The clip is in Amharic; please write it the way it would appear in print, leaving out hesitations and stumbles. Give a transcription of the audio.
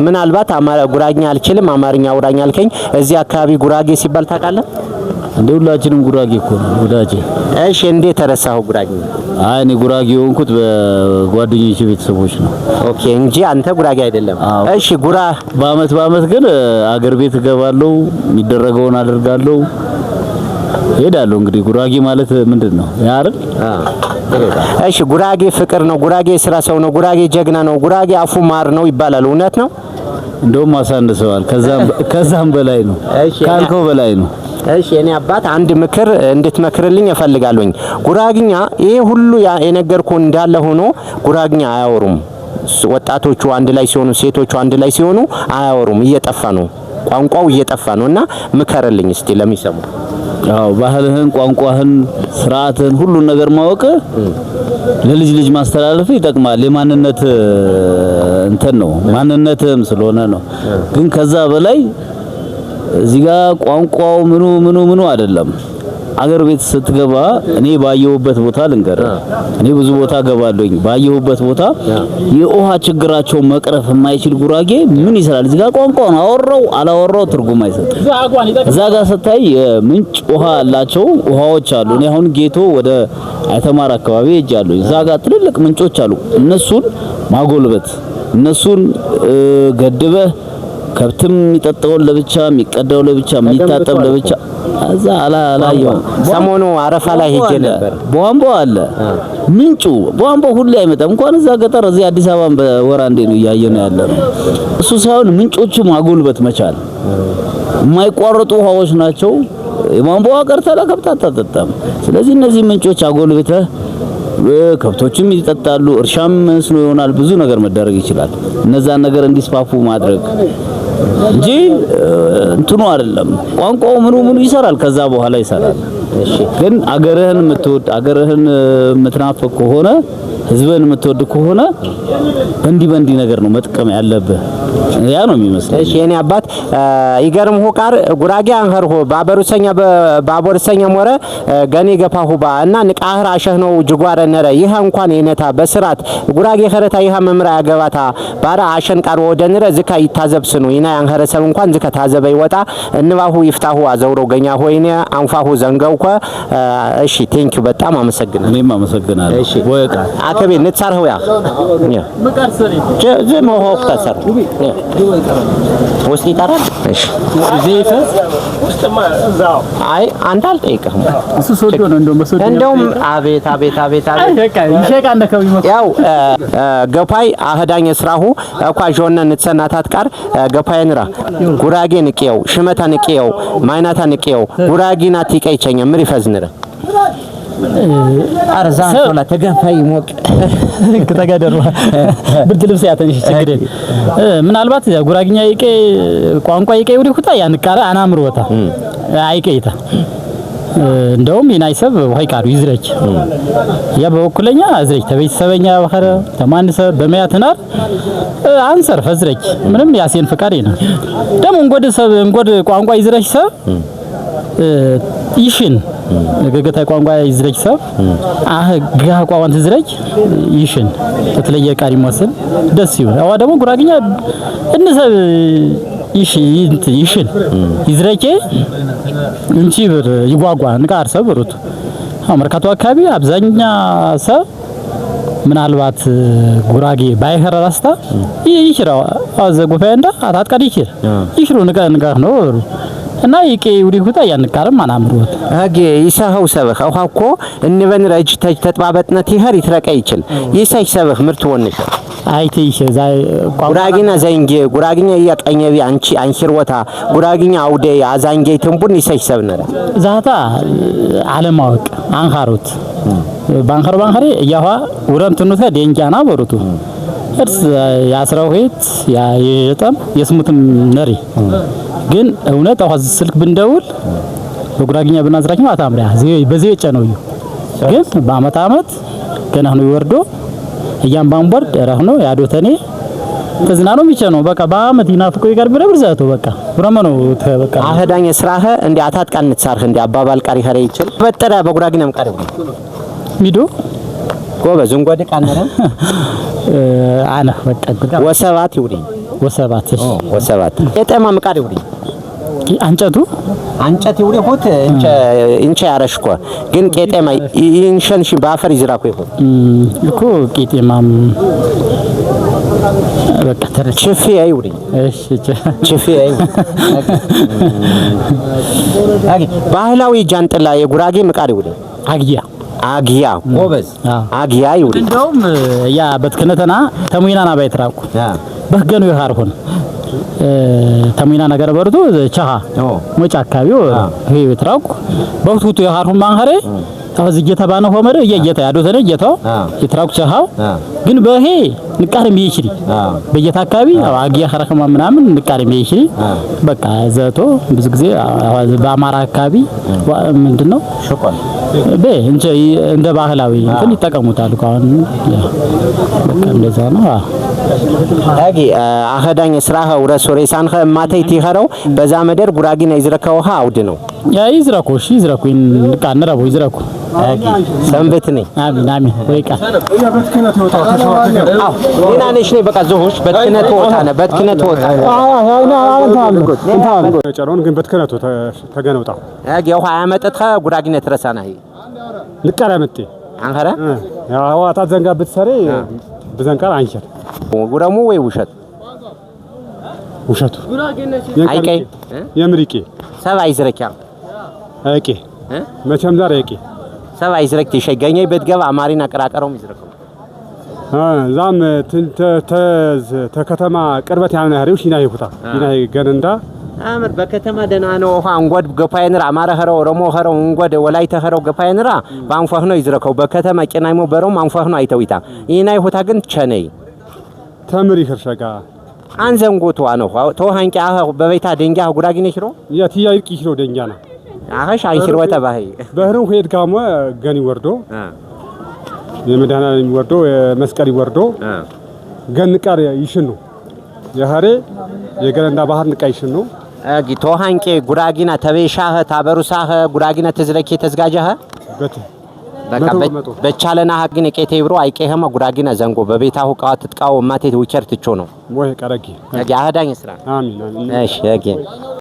ምናልባት ጉራጌኛ አልችልም አማርኛ አውራኛ አልከኝ እዚህ አካባቢ ጉራጌ ሲባል ታውቃለህ እንዴ ሁላችንም ጉራጌ እኮ ነው ወዳጄ እሺ እንዴት ተረሳው ጉራጌኛ አይ እኔ ጉራጌ ሆንኩት በጓደኞቼ ቤተሰቦች ነው ኦኬ እንጂ አንተ ጉራጌ አይደለም እሺ በአመት ግን አገር ቤት እገባለሁ የሚደረገውን አደርጋለሁ ሄዳለሁ እንግዲህ ጉራጌ ማለት ምንድነው ያርል እሺ ጉራጌ ፍቅር ነው ጉራጌ ስራ ሰው ነው ጉራጌ ጀግና ነው ጉራጌ አፉ ማር ነው ይባላል እውነት ነው እንደውም አሳንሰዋል ከዛም በላይ ነው ካልከው በላይ ነው እሺ እኔ አባት አንድ ምክር እንድትመክርልኝ እፈልጋለሁኝ ጉራጌኛ ይሄ ሁሉ የነገርኩ እንዳለ ሆኖ ጉራጌኛ አያወሩም ወጣቶቹ አንድ ላይ ሲሆኑ ሴቶቹ አንድ ላይ ሲሆኑ አያወሩም እየጠፋ ነው ቋንቋው እየጠፋ ነውና ምከርልኝ እስቲ ለሚሰሙ አው ባህልህን ቋንቋህን ስርዓትን ሁሉ ነገር ማወቅ ለልጅ ማስተላለፍ ይጠቅማል የማንነት እንትን ነው ማንነትም ስለሆነ ነው ግን ከዛ በላይ እዚህ ጋር ቋንቋው ምኑ አይደለም አገር ቤት ስትገባ እኔ ባየሁበት ቦታ ልንገር እኔ ብዙ ቦታ ገባለሁኝ ባየሁበት ቦታ የውሃ ችግራቸው መቅረፍ የማይችል ጉራጌ ምን ይሰራል እዚህ ጋር ቋንቋውን አላወራው ትርጉም አይሰጥም እዛ ጋር ስታይ ምንጭ ውሃ አላቸው ውሃዎች አሉ እኔ አሁን ጌቶ ወደ አይተማር አካባቢ ሄጃለሁ እዛ ጋር ትልልቅ ምንጮች አሉ እነሱን ማጎልበት እነሱን ገድበህ ከብትም የሚጠጣውን ለብቻ የሚቀዳው ለብቻ የሚታጠብ ለብቻ አዛ አላየው ሰሞኑ አረፋ ላይ ሄጄ ነበር ቧንቧ አለ ምንጩ ቧንቧ ሁሉ አይመጣም እንኳን እዛ ገጠር እዚህ አዲስ አበባን በወራ እንደ ነው ያየነው ያለነው እሱ ሳይሆን ምንጮቹ ማጎልበት መቻል የማይቋረጡ ውሃዎች ናቸው የቧንቧ ቀርታ ለከብት አታጠጣም ስለዚህ እነዚህ ምንጮች አጎልብተህ ከብቶችም ይጠጣሉ እርሻም መስኖ ይሆናል ብዙ ነገር መደረግ ይችላል እነዛን ነገር እንዲስፋፉ ማድረግ እንጂ እንትኑ አይደለም ቋንቋው ምኑ ይሰራል ከዛ በኋላ ይሰራል እሺ ግን አገርህን የምትወድ አገርህን የምትናፍቅ ከሆነ ህዝብን የምትወድ ከሆነ በእንዲ ነገር ነው መጥቀም ያለብህ ያ ነው የሚመስለው እሺ የኔ አባት ይገርም ሆቃር ጉራጌ አንኸርሆ ባቦርሰኛ ሞረ ገኔ ገፋሁባ እና ንቃህር አሸህ ነው ጅጓረ ነረ ይሄ እንኳን የነታ በስራት ጉራጌ ኸረታ ይሄ መምራ ያገባታ ባራ አሸን ቃር ወደነረ ዝካ ይታዘብስኑ ይና አንኸረሰብ እንኳን ዝካ ታዘበ ይወጣ እንባሁ ይፍታሁ አዘውሮ ገኛ ሆይኔ አንፋሁ ዘንገውኮ እሺ ቴንኪው በጣም አመሰግናለሁ እኔም አመሰግናለሁ እሺ ወይቃ አከቤ ንጻርው ያ መቃርሰሪ ጀሞ ሆፍታ ሰር ወስቲ ታራ እሺ ዘይፈስ ውስጥማ እዛው አይ አንተ አልጠይቀህም እሱ ሶዶ ነው እንደውም አቤት ይሸቃ እንደከው ይመጣ ያው ገፋይ አህዳኝ ስራሁ አኳ ጆነ ንጽናታት ቃር ገፋይ ንራ ጉራጌ ንቄው ሽመታ ንቄው ማይናታ ንቄው ጉራጌና ቲቀይቸኛ ምሪ ፈዝንረ አርዛን ሶላ ተገፋይ ሞቅ ከተጋደሩ ብርድ ልብስ ያተንሽ ችግር ምናልባት ጉራጌኛ ይቄ ቋንቋ ይቄ ወዲ ሁታ ያን ቃራ አናምሮታ አይቄታ እንደውም ይናይሰብ ወይ ቃሩ ይዝረች ያ በወኩለኛ አዝረች ተቤተሰበኛ በኸረ ተማንሰ በመያትናር አንሰር ፈዝረች ምንም ያሴን ፍቃድ ነው ደሞ እንጎድ ቋንቋ ይዝረች ሰብ ይሽን ገገታ ቋንቋ ይዝረች ሰብ ጋ ቋንቋ ይዝረች ይሽን ተተለየ ቃሪ መስል ደስ ይሁን አዋ ደግሞ ጉራጌኛ እንሰብ ይሽን ይዝረቼ እንቺ ብር ይጓጓ ንቃር ሰብ ሩት አመርካቱ አካባቢ አብዛኛ ሰብ ምናልባት ጉራጌ ባይኸራ ራስታ ይሽራው አዘጉፈንዳ አታጥቀድ ይሽሩ ንቃ ነው እና ይቄ ውዲ ሁታ ያንቃርም አናምሩት አጌ ይሳው ሰበህ አውሃኮ እንበን ረጅ ተጥባበጥነት ይሄር ይትረቀ ይችል ይሳይ ሰበህ ምርት ወንሽ አይቴሽ ዛይ ጉራጌና ዘይንጌ ጉራጌኛ ያቀኘቢ አንቺርወታ ጉራጌኛ አውዴ አዛንጌ ትንቡን ይሳይ ሰብነራ ዛታ ዓለማወቅ አንኻሩት ባንኸር ያዋ ወረንትኑታ ደንጃና በሩቱ እርስ ያስራው ሄት ያየጠም የስሙትም ነሪ ግን እውነት አዋዝ ስልክ ብንደውል በጉራጌኛ ብናዝራችሁ አታምሪያ በዚህ የጨነው ግን በአመት ገና ነው ይወርዶ እያም ባንቦርድ ረህኖ ያዶተኔ ተዝናኖ የሚጨነው በቃ በአመት ይናፍቆ ይቀር ብረብርዛቶ በቃ ብረመኖ በቃ አህዳኝ ስራህ እንዴ አታጥቃን ንጻርህ እንዴ አባባል ቃሪ ኸረ ይችል በጠራ በጉራጌኛም ቃሪ ሚዶ ጎበዝ እንጎድ ቃነረ አና በቃ ወሰባት ይውዲ ወሰባት ወሰባት የጠማ ምቃድ ይውሪ አንጨቱ አንጨት ይውሪ ሆት እንቸ ያረሽኮ ግን ቄጤማ ኢንሸንሽ ባፈር ይዝራኮ ይሆን እኮ ቄጤማም በቃ ቸፊ አይውሪ እሺ ቸፊ አይውሪ አጊ ባህላዊ ጃንጥላ የጉራጌ ምቃድ ይውሪ አግያ ጎበዝ አግያ ይውሪ እንደውም ያ በትከነተና ተሙይናና ባይትራቁ በህገኑ ይሃርሁን ተሙይና ነገር በርቱ ቻሃ ሞጫ አካባቢው ይሄ ይትራቁ በውቱቱ ይሃርሁን ማንኸሬ ታዝ እየተባነ ሆመረ እየየታ ያዶተነ እየታው ይትራቁ ቻሃው ግን በሄ ንቃር የሚይችሪ በየታ አካባቢ አግያ ኸረከማ ምናምን ንቃር የሚይችሪ በቃ ዘቶ ብዙ ጊዜ በአማራ አካባቢ ምንድነው ሸቆል እንደ ባህላዊ እንትን ይጠቀሙታል ካሁን በቃ እንደዛ ነው አጊ አኸዳኝ ስራህ ወረስ ወሬሳን ማተይ ትኸረው በዛ መደር ጉራጊና ይዝረከው አውድ ነው ያ ይዝረኩ እሺ ይዝረኩ እንቃን ረቦ ይዝረኩ አጊ ሰንበት ነኝ አሚን ወይቃ በትክነት ወጣ ተሻው ዲና ነሽ ነይ በቃ ዘሆሽ በትክነት ወጣ ጨሮን ግን በትክነት ተገነውጣ አጊ ያው ያመጠጥኸ ጉራጊና ተረሳና ይሄ ንቃራ መጤ አንኸረ ያው አታ ዘንጋ ብትሰሪ በዘንቃር አንሸር ጉረሙ ወይ ውሸቱ አይቀይ የምሪቄ ሰባ ይዝረኪያ አይቄ መቸም ዛሬ አይቄ ሰባ ይዝረክ ተሸገኘ በትገባ አማሪና ቀራቀረው ይዝረከው ዛም ተከተማ ቅርበት ያነ ያሪው ሲና ይሁታ ሲና ገነንዳ አመር በከተማ ደና ነው አንጎድ ገፋይንራ አማራ ኸረው ሮሞ ኸረው አንጎድ ወላይተ ኸረው ገፋይንራ ባንፋህ ነው ይዝረከው በከተማ ቄናይሞ በሮም አንፋህ ነው አይተውታ ይና ይሁታ ግን ቸነይ ተምሪ ኸርሸጋ አንዘንጎቱ ነው ተወሃንቂ አህ በቤታ ደንጋ ጉራጊነ ሽሮ ያቲያ ይርቂ ሽሮ ደንጋና አኸሽ አይሽሮ ወተባይ በህሩን ሄድ ጋሞ ገኒ ወርዶ የመዳና ወርዶ መስቀል ወርዶ ገንቃር ይሽኑ የሐሬ የገረንዳ ባህር ንቃ ይሽኑ አጊ ተወሃንቂ ጉራጊና ተበሻህ ታበሩሳህ ጉራጊና ተዝረኪ ተዝጋጃህ በት በቃ በቻለና ሀግን የቄቴ ብሮ አይቄህማ ጉራጊና ዘንጎ በቤታው ቃት ትጥቃው ማቴ ዊቸር ትቾ ነው ወይ ቀረጊ አጊ አህዳኝ ስራ አሚን እሺ አጊ